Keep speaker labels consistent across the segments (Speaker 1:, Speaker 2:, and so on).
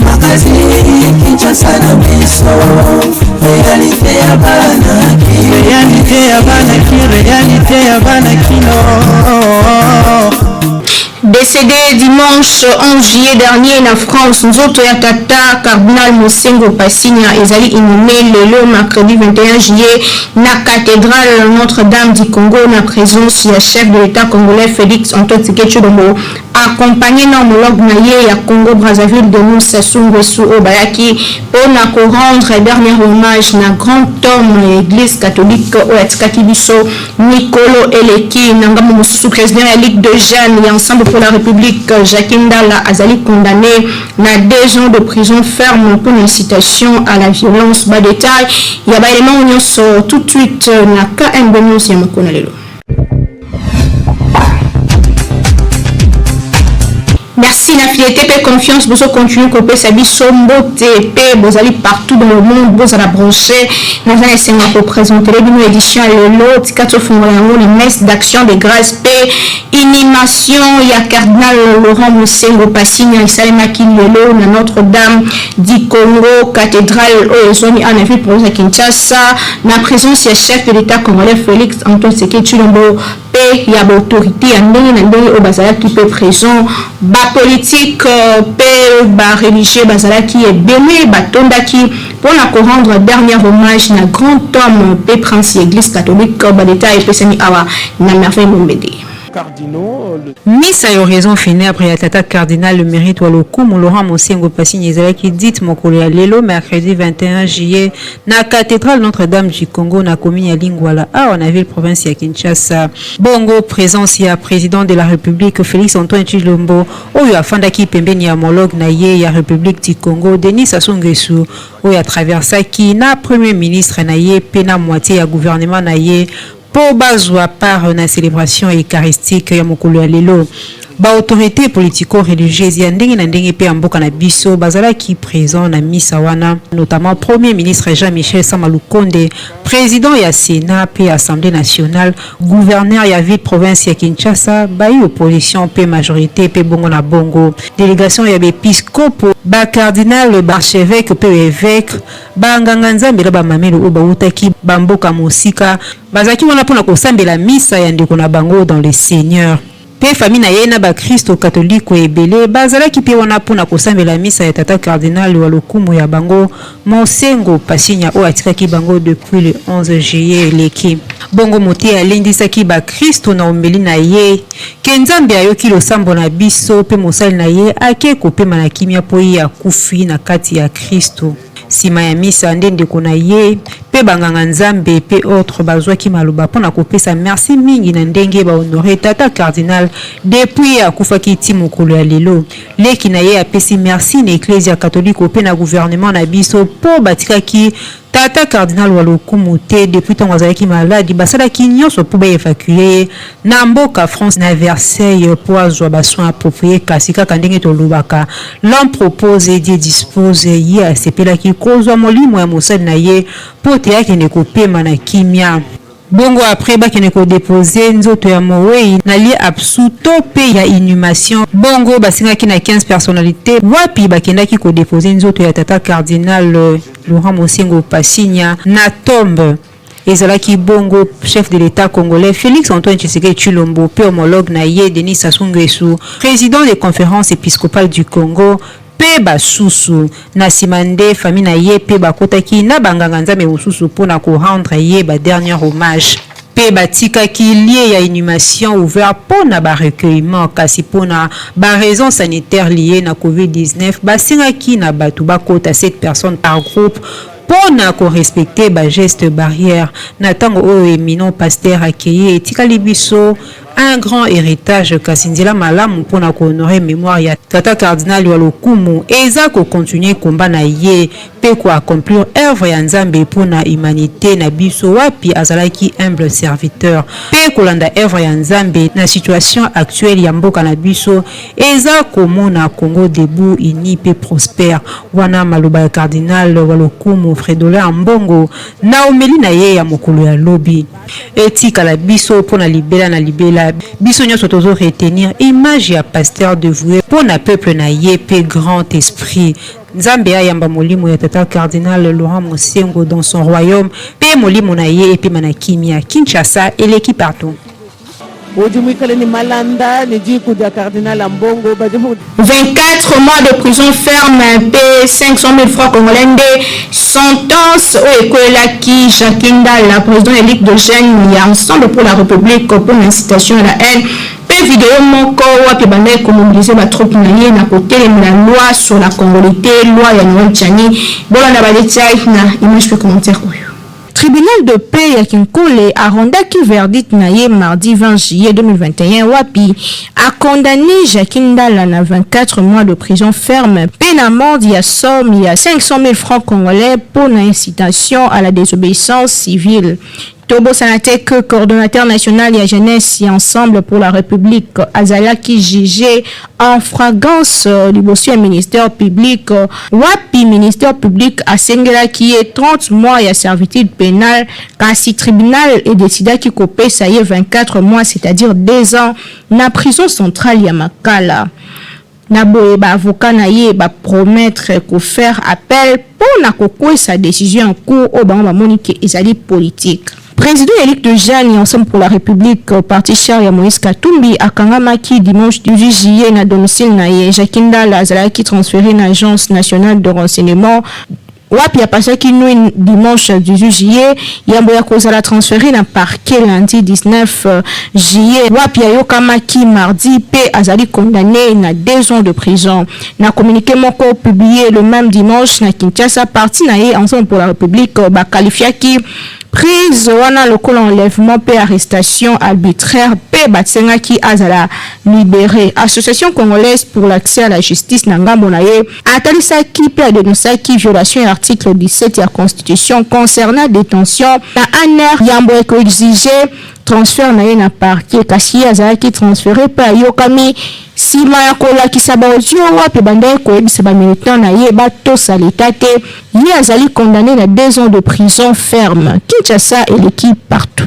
Speaker 1: magazine, Kinshasa na biso, réalité ya bana kino.
Speaker 2: Décédé dimanche 11 juillet dernier en France, Nzoto ya Tata Cardinal Mosengo Passinia ezali inhumé le mercredi 21 juillet na cathédrale Notre-Dame du Congo na présence ya chef de l'État congolais Félix Antoine Tshisekedi Tshilombo accompagné na homologue na ye ya Congo Brazzaville Denis Sassou Nguesso Obayaki pour na rendre dernier hommage na grand homme église catholique oyatikaki biso Nicolo Eleki na ngambo mosusu président ya Ligue de Jeunes et ensemble pour la République Jacques Ndala azali condamné na 2 ans de prison ferme pour incitation à la violence. Bas détail ya ba élément nyonso tout de suite na KMB News ya mokona lelo. Merci la fidélité et confiance. Vous continuez à couper sa vie sombre, vous allez partout dans le monde, vous allez brancher. Nous allons essayer de présenter une édition à l'autre, 4 les messes d'action de grâce, paix, inimation. Il y a Cardinal Laurent Mosengo Passinia, Isalemaki Lelo, Notre-Dame du Congo, cathédrale Oezoni, en effet, pour la Kinshasa. La présence du chef de l'État congolais Félix Antoine Tshisekedi Tshilombo. Il y a l'autorité, il y a au Bazala qui peut présent, bas politique, bas religieux, Bazala qui est béni, batonda qui pour la rendre dernier hommage na grand homme, prince église catholique, Badeta et Pesani Awa, na merveille Mombédé.
Speaker 3: Misa yo raison funèbre ya tata cardinal le mérite wa lokumu Laurent Mosengo Passinia ezalaki dit mokolo ya lelo mercredi 21 juillet na cathédrale Notre-Dame du Congo na commune ya Lingwala awa na ville province ya Kinshasa. Bongo présence ya président de la République Félix Antoine Tshilombo oyo afandaki pembeni ya homologue na ye ya République du Congo Denis Sassou Nguesso oyo atraversaki na premier ministre na ye pe na moitié ya gouvernement na ye pour bazwa par na célébration eucharistique ya mokolo ya lelo. Ba autorité politico-religieuse ya ndenge na ndenge pe mboka na biso bazalaki présent na misa wana, notamment premier ministre Jean-Michel Sama Lukonde, président ya Sénat pe Assemblée nationale, gouverneur ya ville province ya Kinshasa, bayi opposition pe majorité pe bongo na bongo, délégation ya épiscope, ba cardinal, ba archevêque pe évêque, ba nganga nzambe ba mamelo o bautaki ba mboka mosika, bazaki wana pona kosambela misa ya ndeko na bango dans le Seigneur. Pe famille na yena ba Christo catholique ebele bazalaki pe wana pona kosambela misa ya tata cardinal wa lokumu ya bango Mosengo Passinia o atikaki bango depuis le 11 juillet leki. Bongo mote alendisaki ba Christo na ombeli na ye kenzambe ayoki losambo na biso pe mosali na ye ake kopema na kimia po ya kufi na kati ya Christo. Sima ya misa ndende kona ye pe banganga nzambe pe autre bazwaki maloba pona kopesa merci mingi na ndenge ba honorer tata cardinal depuis akufaki ti mokolo ya lelo leki na ye apesi merci na ecclesia catholique pe na gouvernement na biso po batikaki tata cardinal wa lokumu te depuis tango azalaki maladi basalaki nyonso po baévacuer na mboka France na Versailles po azwa basoin approprié kasi kaka ndenge tolobaka l'homme propose et Dieu dispose ye asepelaki kozwa molimo ya mosali na ye po te akende kopema na kimia. Bongo après bakene ko déposer nzoto ya Mowei na lie absuto pe ya inhumation. Bongo basingaki na 15 personnalités wapi bakendaki ko déposer nzoto ya tata cardinal Laurent Mosengo Passinia na tombe ezalaki bongo chef de l'État congolais Félix Antoine Tshisekedi Tshilombo pe homologue na ye Denis Sassou Nguesso, président des conférences épiscopales du Congo pe basusu na simande famille na ye pe bakotaki na banganga nzambe mosusu pona ko rendre ye ba dernier hommage pe batikaki lié ya inhumation ouvert pona ba recueillement kasi pona ba raison sanitaire liée na COVID-19 basingaki na batu bakota 7 personnes par groupe pona ko respecter ba geste barrière na tango oyo éminent pasteur accueilli etikali biso un grand héritage kasinzela malamu pona ko honorer mémoire ya tata cardinal wa lokumu eza ko continuer combat na ye pe ko accomplir œuvre ya Nzambe pour na humanité na biso wapi azalaki humble serviteur pe kolanda œuvre ya Nzambe na situation actuelle ya mboka na biso eza komona Congo debout uni pe prospère wana maloba ya cardinal walokumu Fridolin Ambongo na omeli na ye ya mokolo ya lobi etika la biso pour na libela biso nyonso tozo retenir image ya pasteur dévoué pour na peuple na ye pe grand esprit Nzambe ayamba molimo ya tata cardinal Laurent Mosengo dans son royaume pe molimo na ye epi manakimia Kinshasa eleki partout.
Speaker 2: 24 mois de prison ferme et 500 000 francs congolais. Sentence au Ekolaki Jakinda, la présidente élite de Gênes, et Ensemble pour la République pour l'incitation à la haine. Vidéo mon corps qui bandait comme mobiliser ma troupe na côté la loi sur la congolité, loi ya Noël Tchani. Bon on a ba détail na image pour commentaire. Tribunal de paix ya Kinkole a rendu verdict naye mardi 20 juillet 2021 wapi a condamné Jakindala na 24 mois de prison ferme, peine amende ya somme ya 500 000 francs congolais pour incitation à la désobéissance civile. Tobo Sanatek, coordonnateur national et jeunesse et Ensemble pour la République, Azalaki jugé en flagrance du ministère public, Wapi ministère public à Sengela qui est 30 mois et à servitude pénale, car si tribunal est décidé qui copie ça y est 24 mois, c'est-à-dire 2 ans, na prison centrale Yamakala. Naboe ba avocat na ye ba promettre ko faire appel pour na kokwe sa décision en cours au banc monique ezali politique. Président élite de Jeanne et Ensemble pour la République, parti cher ya Moïse Katumbi a kangamaki dimanche 18 juillet na domicile na ye Jakinda Lazala qui transféré na agence nationale de renseignement. Wapi a passé qui nous dimanche 18 juillet, yambo ya kozala transféré na parquet lundi 19 juillet. Wapi a yokamaki mardi pe azali condamné na 2 ans de prison. Na communiqué moko publié le même dimanche na Kinshasa parti na ye Ensemble pour la République ba qualifiaki prise wana lokola enlèvement pe arrestation arbitraire pe batsenga ki azala libéré. Association congolaise pour l'accès à la justice na ngambo na ye atalisa ki pe a dénoncé ki violation de l'article 17 de la constitution concernant détention na aner yambo eko exiger transfert na ye na parquet kasi azala ki transféré pe yokami sima ya kolakisa baozio wapi bandai koyebisa bamilitant na ye batosa leta te ye azali condamné na 2 ans de prison ferme. Kinshasa et l'équipe partout.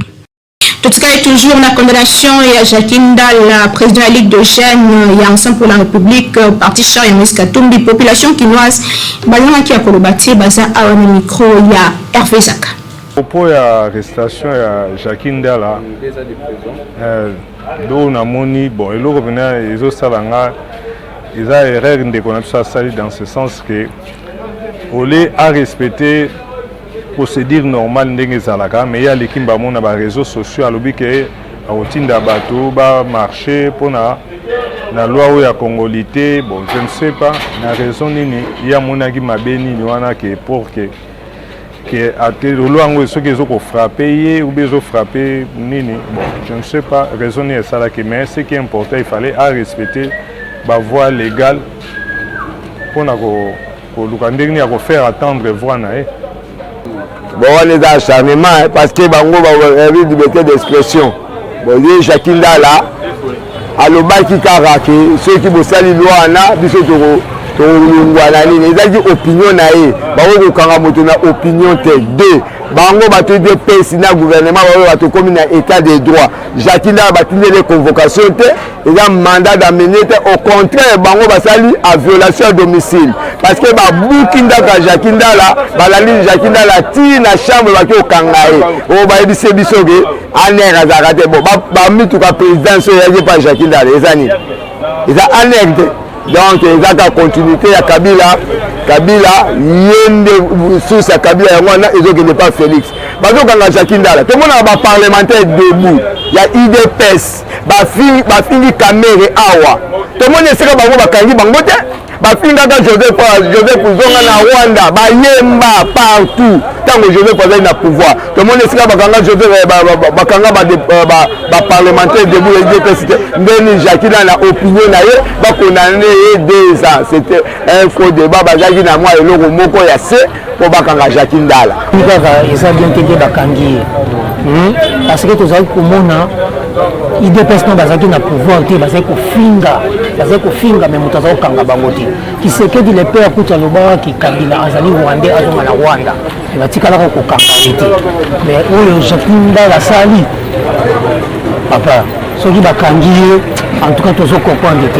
Speaker 2: Tout cas est toujours la condamnation et Jakinda, la présidente de la Ligue de Gênes, il y a Ensemble pour la République, parti cher et Moïse Katumbi, population quinoise, balon qui a kolobati, baza à un micro, il y a Hervé Zaka.
Speaker 4: Pour l'arrestation de Jakinda là, donc na moni bon, il revenait ils ont salanga, ils ont erreur de connaître ça dans ce sens que au lieu à respecter procédure normale ndenge zalaka, mais il y a l'équipe bamona ba réseaux sociaux à l'objet que aotinda bato ba marché pour na loi ou ya congolité bon je ne sais pas la raison nini il y a monaki mabeni ni wana que pour que le loi ceux qui ont frappé ou bien frappé nini bon je ne sais pas raisonner ça là mais ce qui est important il fallait à respecter la voie légale pour na ko faire attendre voie na
Speaker 5: bon on est dans acharnement parce que bango ba liberté d'expression bon les Jakinda là alobaki karaki ceux qui bosali loi na biso to ngwana nini ezaki opinion na ye bango ko kanga moto na opinion te de bango bato de pesi na gouvernement bango bato comme na état de droit Jakinda batinde les convocations te il a mandat d'amener au contraire bango basali à violation à domicile parce que ba bukinda ka Jakinda là balali Jakinda la ti na chambre ba ko kangaye o ba ebise bisoge anera zakate bon ba mitu ka président so yaje pa Jakinda les années ils a anerte donc ils a continuité à Kabila yende sous sa Kabila wana ils ont que pas Félix bazo kanga Jakinda là tout le monde a parlementaire debout il y a IDPS ba fini caméra awa tout le monde sait que bango bakangi bango te bafingaka Joseph Zonga na Rwanda bayemba partout tant que Joseph azali na pouvoir tout le monde esika bakanga Joseph bakanga ba parlementaire debout les députés ndeni Jacques na opinion na ye ba condamner 2 ans c'était un faux débat bazaki na moi eloko moko ya se pour bakanga Jacques Ndala
Speaker 6: kaka eza bien te bakangi parce que tozali komona IDPS no bazaki na pouvoir te bazaki kofinga mais moto azali kokanga bango te Kisekedi le père kuta loba ki Kabila azali Rwandais azonga na Rwanda batikalaka kokanga ye te mais oyo Jacques Ndala asali papa soki bakangi ye en tout cas tozo comprendre te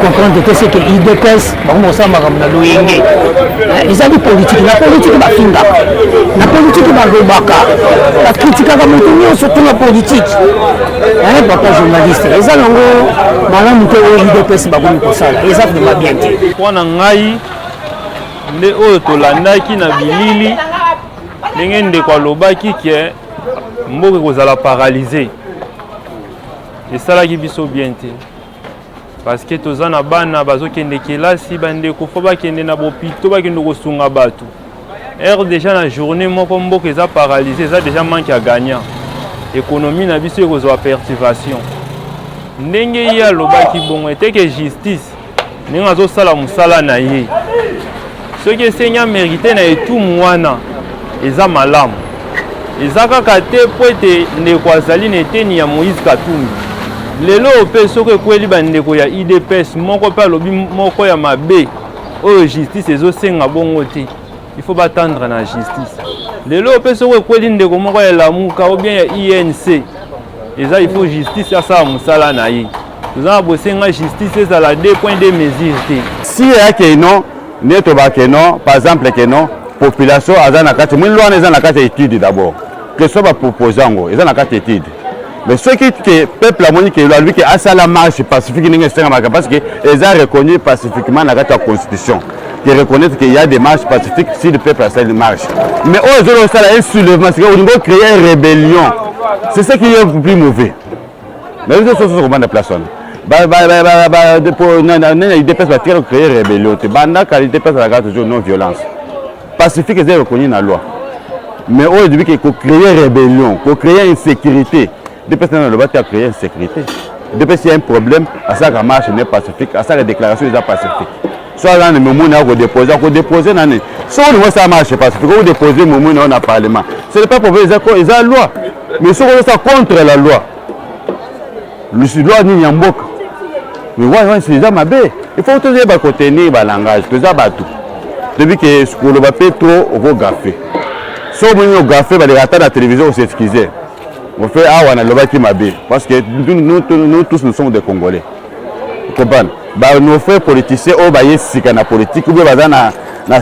Speaker 6: comprendre que c'est que IDPS bango osambaka na loyenge ezali politique na politique bafinga na politique balobaka bakritikaka moto nyonso to na politique papa journaliste eza nango malamu te oyo IDPS bakomi kosala eza vraiment bien te
Speaker 7: mpona ngai nde oyo tolandaki na bilili ndenge ndeko alobaki ke mboka kozala paralyse esalaki biso bien te parce que toza na bana bazokende kelasi bandeko fo bakende na bopito bakende kosunga bato ere déjà na journée moko mboka eza paralyse eza déjà manque ya gagnant économie na biso ekozwa perturbation ndenge ye alobaki bongo eteke justice ndenge azosala mosala na ye soki esengi amérite na etumu wana eza malamu eza kaka te po ete ndeko azali na eteni ya Moïse Katumbi lelo ope soki ekweli bandeko ya IDPS moko mpe alobi moko ya mabe oyo justice ezosenga bongo te il faut batendre na justice lelo ope soki ekweli ndeko moko ya Lamuka ou bien ya INC eza il faut justice asala mosala na ye toza na bosenga justice ezala 2 points de mesure te
Speaker 5: si eyake non nde tobake non par exemple ke non population aza na kati mwini wana eza na kati ya étude d'abord que so bapropose yango eza na kati ya étude mais ce qui que peuple a moni que lui que à la marche pacifique n'est pas parce que ils ont reconnu pacifiquement dans la constitution qui reconnaît qu'il y a des marches pacifiques si le peuple a fait une marche mais eux ils ont ça un soulèvement c'est qu'on doit créer une rébellion c'est ce qui est le plus mauvais mais vous êtes sur combien de personnes il dépasse la créer une rébellion banda qualité passe la toujours non violence pacifique ils ont reconnu dans la loi mais eux ils disent qu'il faut créer une rébellion pour créer une sécurité. Depuis que le bâtiment a créé une sécurité. Depuis qu'il y a un problème, à ça la marche n'est pacifique, à ça la déclaration est pacifique. Soit dans le moment où on dépose, soit on voit ça marche pacifique, on dépose le moment où on a un parlement. Ce n'est pas pour ils ont la loi. Mais si on est contre la loi, le loi n'y a pas. Mais ouais, c'est ça ma baie. Il faut toujours contenir le langage, tout ça tout. Depuis que le papier trop, on va gaffer. Si on gaffer, on va attendre la télévision, on s'excuser. On fait ah on a le qui m'a bien parce que nous tous nous sommes des Congolais. Vous comprenez? Nos frères politiciens au baye sika na politique ou bien na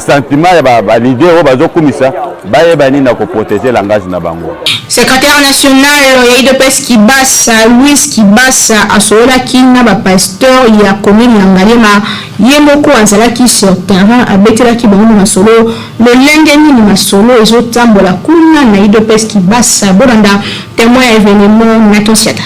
Speaker 5: sentiment ya l'idée au bazo comme ça baye bani na ko protéger langage na bango.
Speaker 2: Secrétaire national ya IDPS Kibasa Louis Kibasa asola kinga ba pasteur ya commune ya Ngalema yemoko azalaki sur terrain abetelaki bango masolo le lenge ni masolo ezotambola kuna na IDPS Kibasa bolanda témoin événement natosiata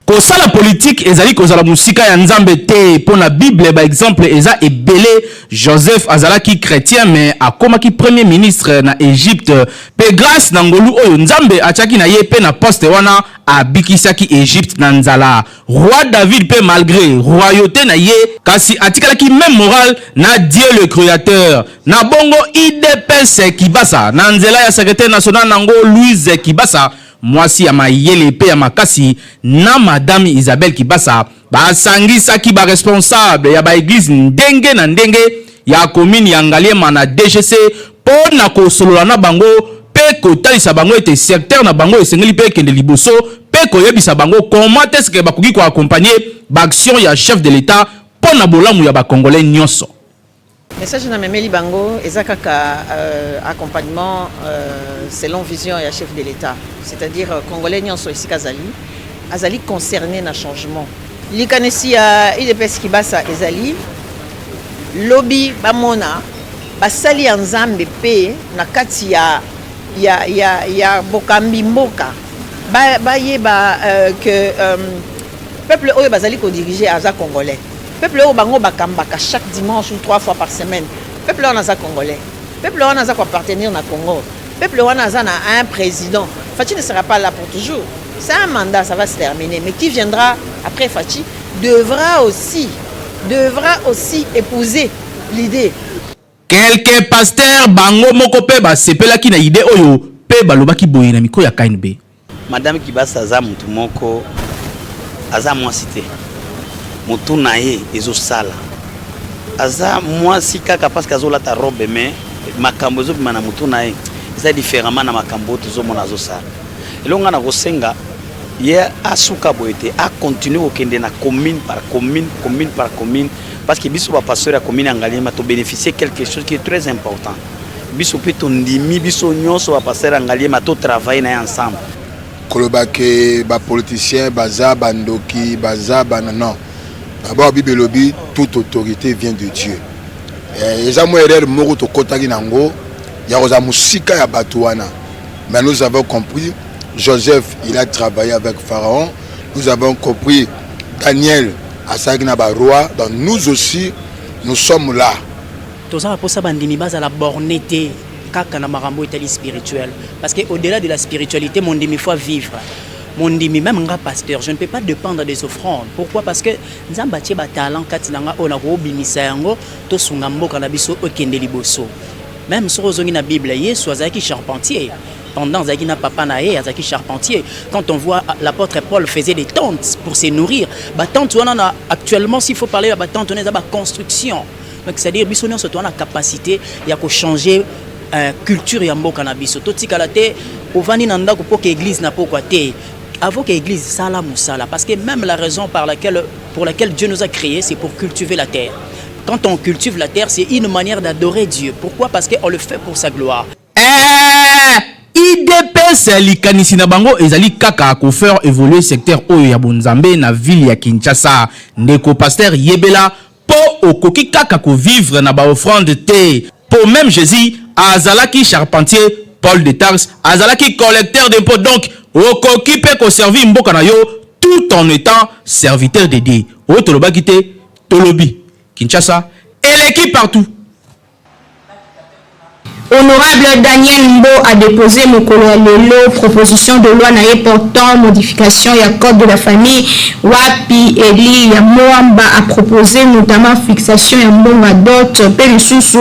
Speaker 8: kosala politique ezali kozala musika ya nzambe te pona Bible par exemple eza ebele Joseph azalaki chrétien mais akomaki premier ministre na Égypte pe grâce na ngolu oyo nzambe atiaki na ye pe na poste wana abikisaki Égypte na nzala roi David pe malgré royauté na ye kasi atikalaki même moral na Dieu le créateur na bongo IDPS Kibasa na nzela ya secrétaire national nango Louise Kibasa mwasi ya mayele pe ya makasi na madame Isabelle Kibasa basangisaki ba responsable ya ba église ndenge na ndenge ya commune ya Ngaliema na DGC po na kosolola na bango pe kotalisa bango ete secteur na bango esengeli pe kende liboso pe koyebisa bango comment est-ce que bakoki ko accompagner ba action ya chef de l'état po na bolamu ya ba congolais nyonso.
Speaker 9: Message na memeli bango ezakaka accompagnement selon vision ya chef de l'état, c'est-à-dire congolais nyonso ici azali concerné na changement. Likanesi ya IDPS Kibasa ezali lobby bamona basali ya nzambe pe na kati ya bokambi mboka ba yeba que peuple oyo bazali ko diriger aza congolais. Peuple au bango bakambaka chaque dimanche ou 3 fois par semaine. Peuple on a congolais. Peuple on a quoi appartenir na Congo. Peuple on a un président. Fachi ne sera pas là pour toujours. C'est un mandat, ça va se terminer. Mais qui viendra après Fachi devra aussi épouser l'idée.
Speaker 8: Quelques pasteurs bango moko pe ba sepelaki na idée oyo pe balobaki boye na miko ya KNB.
Speaker 10: Madame Kibasa aza mutu moko aza mwasi te. Mutu na ye ezosala. Aza mwasi kaka parce que azolata robe mais makambo ezobima na mutu na ye eza différemment na makambo tozomona azosala. Elonga na kosenga ye asuka boyete a continuer kokende na commune par commune parce que biso ba pasteur ya commune Ngaliema to bénéficier quelque chose qui est très important. Biso pe to ndimi biso nyonso ba pasteur ya Ngaliema to travailler na ensemble.
Speaker 11: Kolobake ba politicien baza bandoki baza banana. D'abord Bible lobby toute autorité vient de Dieu. Et moi erreur moko to kotaki nango ya koza musika ya batuana. Mais nous avons compris Joseph, il a travaillé avec Pharaon. Nous avons compris Daniel Asagna roi. Donc nous aussi, nous sommes là.
Speaker 12: Tout ça pour ça, bandimi base à la bornité, kaka na marambo itali spirituel. Parce que au-delà de la spiritualité, mon demi faut vivre. Mon demi même nga pasteur, je ne peux pas dépendre des offrandes. Pourquoi? Parce que nzamba tie ba talent katinanga ona ko bimisa yango to sunga mboka na biso okende liboso. Même sur ozongi na Bible, Yesu azaki charpentier. Pendant Zagina Papa Naé, Azaki charpentier. Quand on voit l'apôtre Paul faisait des tentes pour se nourrir, tente on en a actuellement, s'il faut parler de tente, on est à construction. Donc c'est-à-dire bisonion surtout on a capacité il y a changer culture ya mboka na biso. Toti kalate ovani nanda ko pour que église na poko té. Avant que l'église sala musala parce que même la raison pour laquelle Dieu nous a créés, c'est pour cultiver la terre. Quand on cultive la terre, c'est une manière d'adorer Dieu. Pourquoi? Parce qu'on le fait pour sa gloire.
Speaker 8: IDPS likanisi na bango ezali kaka ko faire évoluer secteur oyo ya Bonzambe na ville ya Kinshasa. Ndeko pasteur Yebela po okoki kaka ko vivre na ba offrande te. Pour même Jésus azalaki charpentier, Paul de Tarse azalaki collecteur d'impôts. Donc okoki pe ko servir mboka na yo tout en étant serviteur de Dieu. O tolobaki te tolobi Kinshasa et l'équipe partout.
Speaker 2: Honorable Daniel Mbo a déposé Mokolo proposition de loi naye portant modification et code de la famille. Wapi Eli Yamoamba a proposé notamment fixation et mbonga dot pelisusu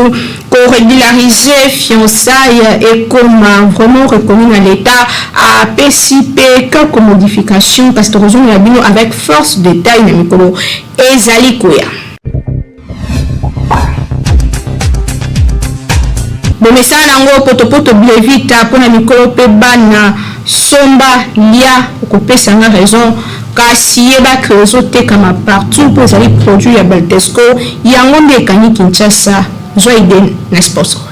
Speaker 2: pour régulariser fiançailles et comme vraiment reconnu dans l'État a PCP quelques modifications parce que nous avons avec force de taille na Mikolo ezali koya. Bomesana nango potopoto blevita pona mikolo pe bana somba lia okopesa nga raison kasi yeba krezo te kama partout pour les produits ya Beltesco yango nde kani Kinshasa Zoiden na sponsor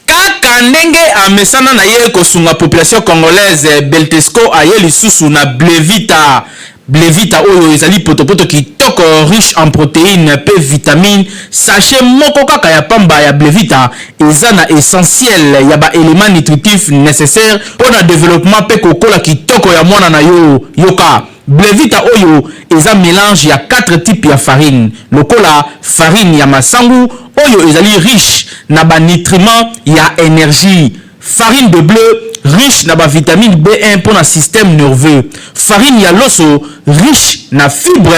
Speaker 8: kaka ndenge amesana na ye kosunga population congolaise Beltesco aye lisusu na blevita oyo ezali potopoto kitoko riche en protéines pe vitamines sachet moko kaka ya pamba ya blevita eza na essentiel ya ba éléments nutritifs nécessaires pour le développement pe kokola kitoko ya mwana na yo yoka blevita oyo eza mélange ya 4 types ya farine lokola farine ya masangu oyo ezali riche na ba nutriments ya énergie farine de bleu riche na ba vitamine B1 pour le système nerveux farine ya loso riche na fibre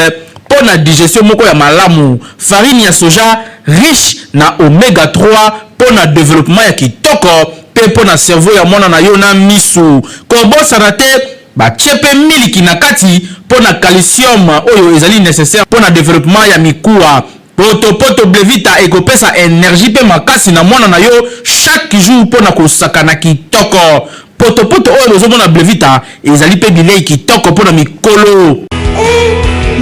Speaker 8: pour la digestion moko ya malamu farine ya soja riche na oméga 3 pour le développement ya kitoko pe pour na cerveau ya mwana na yo na misu kobosa na te ba tchepe miliki na kati pour na calcium oyo ezali nécessaire pour le développement ya mikuwa poto blevita ekopesa énergie pe makasi na mwana na yo chaque jour pour na kosakana kitoko poto oyo ozomona blevita ezali pe bilei kitoko pour na mikolo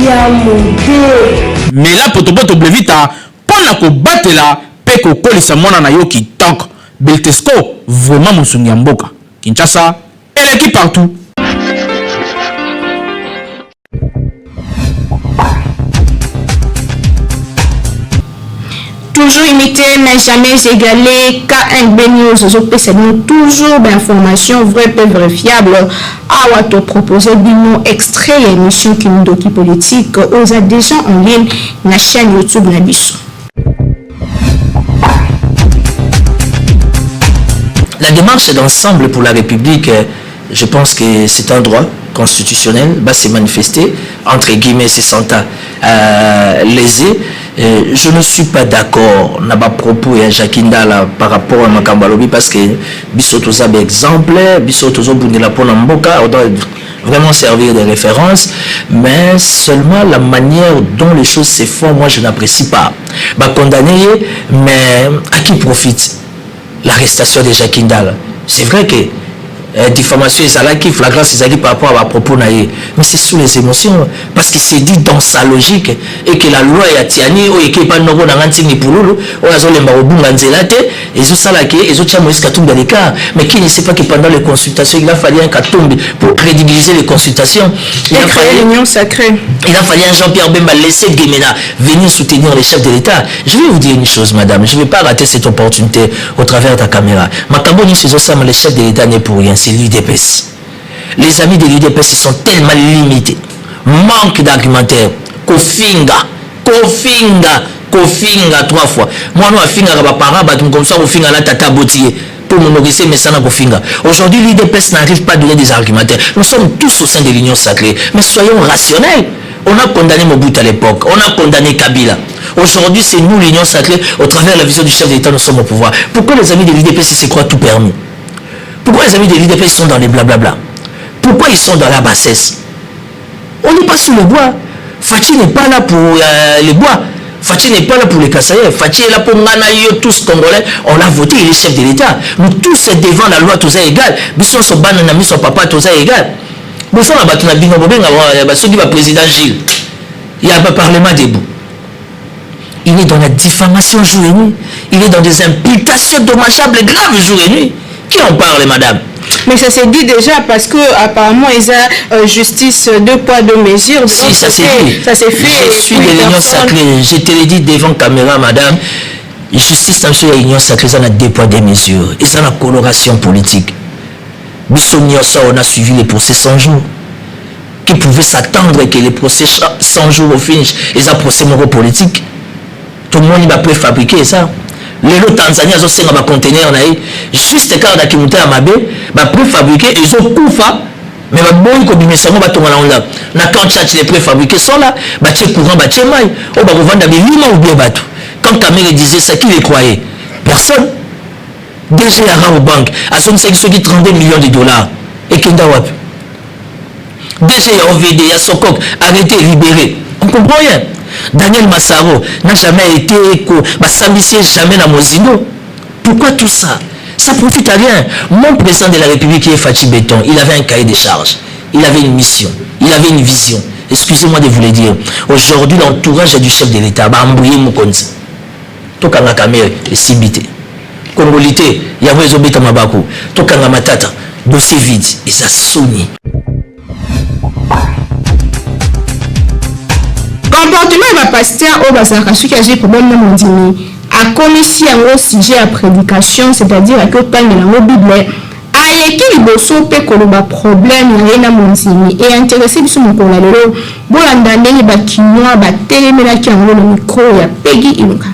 Speaker 1: ya mode
Speaker 8: mais la poto blevita pour na kobatela pe kokolisa mwana na yo kitoko Beltesco vraiment mosungi ya mboka Kinshasa et l'équipe partout.
Speaker 2: toujours imité mais jamais égalé. K1B News, c'est toujours d'informations vraies et vérifiables. À te proposer une extrait émission qui nous doki politique aux adhérents en ligne na chaîne YouTube Nabiso.
Speaker 13: La démarche d'ensemble pour la République, je pense que c'est un droit constitutionnel, c'est manifesté, entre guillemets, c'est santa lésé. Je ne suis pas d'accord na ba propos ya Jakindala par rapport à Makambalobi parce que bisoto za exemple, bisoto zo bundela pona mboka, on doit vraiment servir de référence, mais seulement la manière dont les choses se font, moi je n'apprécie pas. Condamné, mais à qui profite l'arrestation de Jakindala? C'est vrai que diffamation qui flagrance par rapport à propos naïe, mais c'est sous les émotions parce qu'il s'est dit dans sa logique et que la loi est tiani ou et que pas nogo na ngantini pululu ou azo lemba obunga nzelate ezo salake ezo tia Moïse Katumbi dans les cas, mais qui ne sait pas que pendant les consultations il a fallu un Katumbi pour crédibiliser les consultations, il a fallu
Speaker 2: l'union sacrée,
Speaker 13: il a fallu un Jean-Pierre Bemba laisser Guémena venir soutenir les chefs de l'État. Je vais vous dire une chose, madame, je ne vais pas rater cette opportunité au travers de ta caméra. Makamboni Suzosama, les chefs de l'État n'est pour rien, c'est l'UDPS. Les amis de l'UDPS, ils sont tellement limités. Manque d'argumentaire. Kofinga 3 fois. Moi, nous, Finga, comme ça, Kofinga, la tata botier. Pour nous nourrir, mais ça n'a pas finga. Aujourd'hui, l'UDPS n'arrive pas à donner des argumentaires. Nous sommes tous au sein de l'Union sacrée. Mais soyons rationnels. On a condamné Mobutu à l'époque. On a condamné Kabila. Aujourd'hui, c'est nous, l'Union sacrée, au travers de la vision du chef de l'État, nous sommes au pouvoir. Pourquoi les amis de l'UDPS se croient tout permis? Pourquoi les amis de l'UDPS sont dans les blablabla? Pourquoi ils sont dans la bassesse? On n'est pas sur le bois. Fachi n'est pas là pour les bois. Fachi n'est pas là pour les Kassaïens. Fachi est là pour Nganaïo, tous Congolais. On l'a voté, il est chef de l'État. Nous tous devant la loi, tous égaux. Bisson son ban, on a mis son papa, tous égaux. Bisson a battu la bingo, celui du président Gilles. Il n'y a pas parlement debout. Il est dans la diffamation jour et nuit. Il est dans des imputations dommageables graves jour et nuit. Qui en parle, madame?
Speaker 2: Mais ça s'est dit déjà parce que apparemment ils ont justice 2 poids 2 mesures.
Speaker 13: Si ça s'est dit.
Speaker 2: Ça s'est fait.
Speaker 13: Je suis de l'Union sacrée. Je te l'ai dit devant caméra, madame. Justice dans l'Union sacrée, ça a 2 poids 2 mesures. Et ça a la coloration politique. On a suivi les procès 100 jours. Qui pouvait s'attendre que les procès 100 jours au finish, ils ont procès moraux politique. Tout le monde va préfabriquer ça. Les lots Tanzanie ont aussi un conteneur juste quand on a quitté à Mabé, préfabriqué, ils ont coufa, mais bon comme ils sont là, na quand les préfabriqués sont là, c'est courant, c'est maille, on va revendre des lima ou bien bateau. Quand Kamel disait ça, qui les croyait? Personne. DG Ara aux banques, à son sexe qui 32 millions de $. Et Kenda Wap. DG OVD, à Sokok, arrêté, libéré. On comprend rien. Daniel Massaro n'a jamais été s'ambitier jamais dans Mozino. Pourquoi tout ça? Ça profite à rien. Mon président de la République qui est Fachi Béton, il avait un cahier de charges, il avait une mission, il avait une vision. Excusez-moi de vous le dire. Aujourd'hui, l'entourage du chef de l'État va embrouiller Mokonzi. Tokanga Kamere et Sibité. Congolité, Yahweh Zobeta Mabaku. Tokanga Matata, dossier vide. Et ça sonne.
Speaker 2: Comportement va pasteur au bazar celui qui a problème dans mon dîner a commis si un sujet à prédication, c'est-à-dire que quand il a Bible ayeki liboso pe koloba problème na mon dîner et intéressé biso mokola lelo bolanda ndenge bakinwa batelemelaki yango na micro ya Peggy Iluka.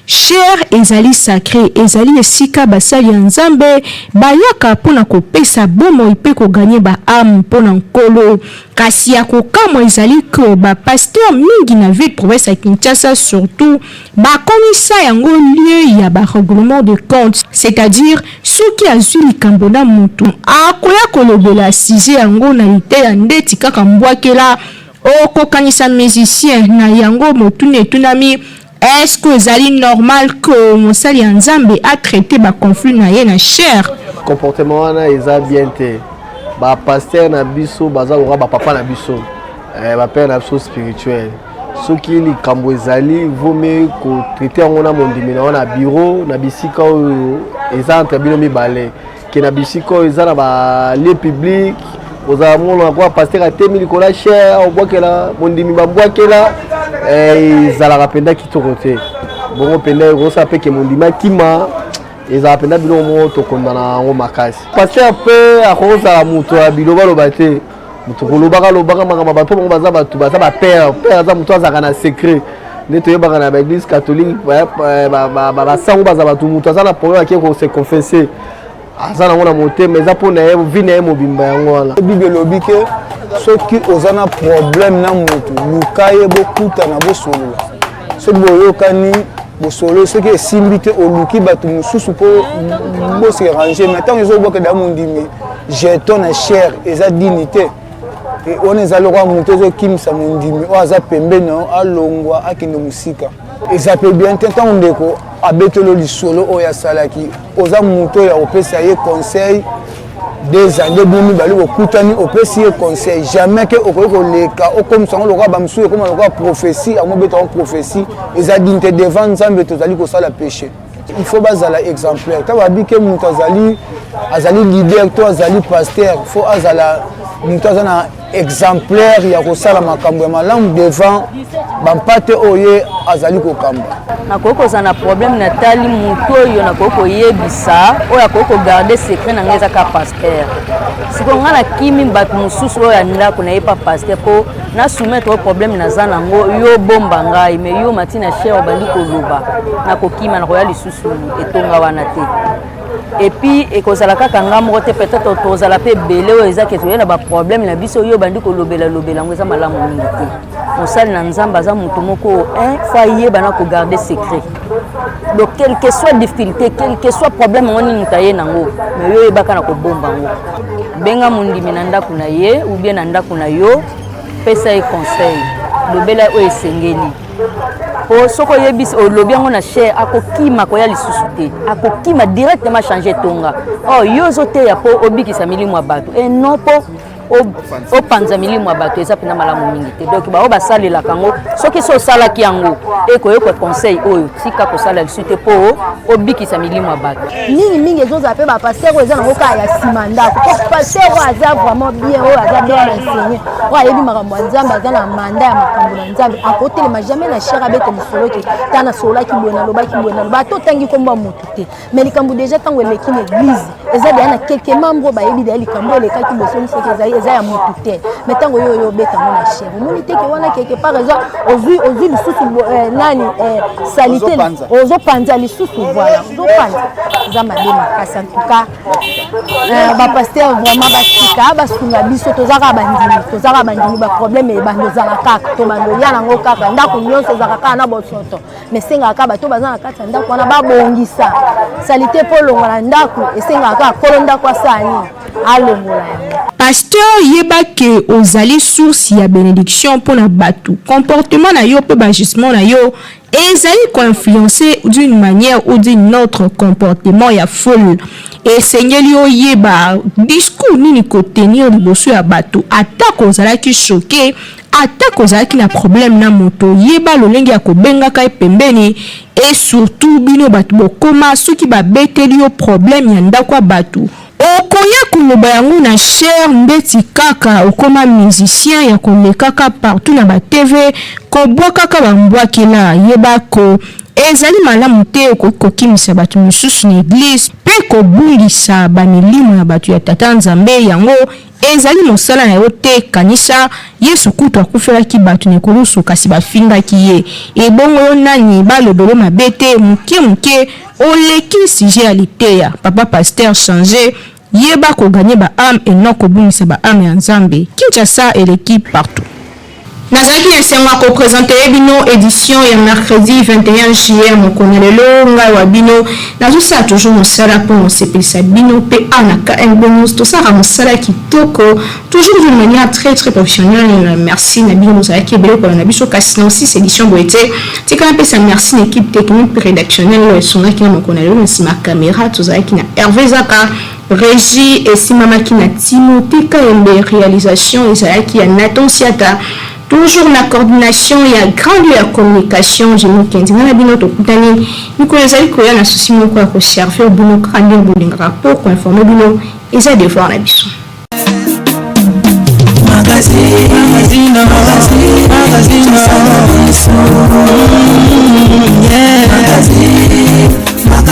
Speaker 14: Cher ezali sacré, ezali esika basali ya Nzambe bayaka pona kopesa bomo ipe ko gagner ba âme pona nkolo kasi ya kokamo ezali que ba pasteur mingi na ville province ya Kinshasa surtout ba komisa yango lieu ya ba règlement de compte, c'est-à-dire soki azwi likambo na mutu akoya kolobela size yango na ite ya ndeti kaka mbwakela okokanisa musicien na yango motune tunami. Est-ce que c'est normal que Monsali Nzambe a traité le conflit na cher?
Speaker 15: Comportement na eza bien te. Ba pasteur na biso baza ora ba papa na biso. Ba père na biso spirituel. Soki li kambo ezali vome ko traiter on na mondimi na bureau na bisika eza entre bino mibale. Ke na bisika eza na ba lieu public. Oza mona kwa pasteur a temi likola cher, obwakela mondimi ba bwakela ezalaka penda kitoko te. bongo penda rosa pe ke mondima kima eza penda bilo mo to kondana ngo makasi pasteur pe akoza muto ya biloba loba te muto kolobaka lobaka makama bato bongo baza bato baza ba père aza muto azaka na secret nde toyebaka na baeglise catholique basango baza bato muto aza na problème ake ko se confesser aza nango na motema eza mpona ye vi na ye mobimba yango wana
Speaker 16: bible elobi ke soki oza na problème na motu luka ye bokutana bosolola soki boyokani bosolo soki esimbi te oluki bato mosusu mpo boserange mais ntango ezobwakeda mondimi jeton na chair eza dignité wana eza lokwa moto ezokimisa mondimi oyo aza pembeni alongwa akende mosika eza mpe bien te ntango ndeko abetelo lisolo oyo asalaki oza moto oyo opesa ye conseil des années bino mibale bokutani opesi ye conseil jamais ke okoki koleka okomisa ngo lokwa bamosusu ekoma lokwa prophétie amobeta ngo prophétie eza dignité devant nzambe tozali kosala péché il faut bazala exemplaire ntango abi ke moto azali leader to azali pasteur faut azala moto aza na exemplaire ya kosala makambo ya malamu devant bampate oyo azali kokamba
Speaker 17: nakoki kozala na problème natali motu oyo nakoki koyebisa oyo akoki kogarde secret na ngai eza ka pasteur sikoyo ngai nakimi bato mosusu oyo ya ndako nayepa pasteur mpo nasoumettre oyo problème naza nango yo bomba ngai mais yo mati na chere obandi koloba nakokima nakoya lisusu etonga wana te epuis ekozala kaka nga moko te peut-être tozala mpe ebele oyo eza ke toye na baproblème na biso oyo obandi kolobela yango eza malamu mingi te mosali na nzambe aza moto moko fo ayeba na kogarde secret donc quelle que soit difficulté quel que soit problème yango nini moto aye nango mais yo oyebaka na kobomba yango benga mondimi na ndako na ye ou bien na ndako na yo pesa ye conseil lobela oyo esengeli po soko yebisi olobi yango na cher akokima koya lisusu te akokima directement changer tonga yo ozoteya po obikisa milimo ya bato non po opanza milimo ya bato eza mpena malamu mingi te donc bao basalelaka yango soki so osalaki yango ekoyoka conseil oyo tika kosala lisu te mpo obikisa milimo ya bato
Speaker 18: mingi ezozala mpe bapaster oyo eza nango kaka ya nsima ndako po paster oyo aza vraiment bien oyo aza bien renseigné oyo ayebi makambo ya nzambe aza na manda ya makambo na nzambe akotelema jamais na chere abete mosolo te ta nasololaki boye nalobaki boye naloba ata otangi nkombo ya motu te mais likambo déjà ntango eleki na église eza deya na quelques membres bayebi deya likambo elekaki bosoni soki eza ya motu te mais ntango yo obetango na chere omoni teke wana quelque part eza ozwi lisusu nani salité ozopanza lisusu voilà ozopanza eza mabe makasi en tout cas bapaster vraiment batika basunga biso tozaka bandimi baproblème ebando ozala kaka to bandolia nango kaka ndako nyonso ezaka kaka na bosoto mais esengaka kaka bato baza na kati ya ndako wana babongisa salité mpo olongola na ndako esengaka kaka kolo ndako asala nini alongola yango
Speaker 14: pasteur yeba ke ozali source ya bénédiction pour na batu comportement na yo pe bajustement na yo ezali ko-influencer d'une manière ou d'une autre comportement ya foule esengeli oyeba discours nini kotenir liboso ya batu ata kozalaki choqué ata kozalaki na problème na moto yeba lolenge ya kobengaka ye pembeni et surtout bino batu bokoma soki babeteli yo problème ya ndako ya batu okoya koloba yango na cher ndeti kaka okoma musicien ya kolekaka partout na ba TV kobwa kaka bambwakela yeba ko ezali malamu te kokimisa bato mosusu na église pe kobungisa bamilimo ya bato ya tata nzambe yango ezali mosala na yo te kanisa yesu kutu akufelaki bato na kolusu kasi bafingaki ye ebongo yo nani balobelo mabe te moke oleki sujet ya liteya papa pasteur changer yeba koganye ba âme et non kobungisa ba âme ya nzambe Kinshasa et l'équipe partout.
Speaker 2: Nazaki esengo akopresente bino édition ya mercredi 21 juillet mokona lelo ngai wa bino nazosala toujours mosala mpo mosepelisa bino mpe anaka bonus tosala mosala kitoko toujours d'une manière très professionnelle. Merci na bino bozalaki ebele kolanda biso kasi na aussi édition boye te tikala mpesa merci na équipe technique mpe rédactionnelle oyo esungaki na mokona lelo na nsima caméra tozalaki na Hervé Zaka régie esimamaki na Timothée Kayembe réalisation ezalaki ya Nathan Siata. Toujours la coordination et la communication, je me dis, on a bien notre coutani, nous connaissons les courriers, l'association quoi pour servir, boulot, crâne, bouling, rapport, pour informer, boulot, et ça devoir la biso. Magazine,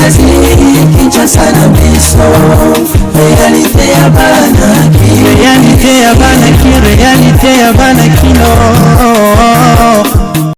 Speaker 1: Kinshasa na biso réalité ya bana ki réalité ya bana kino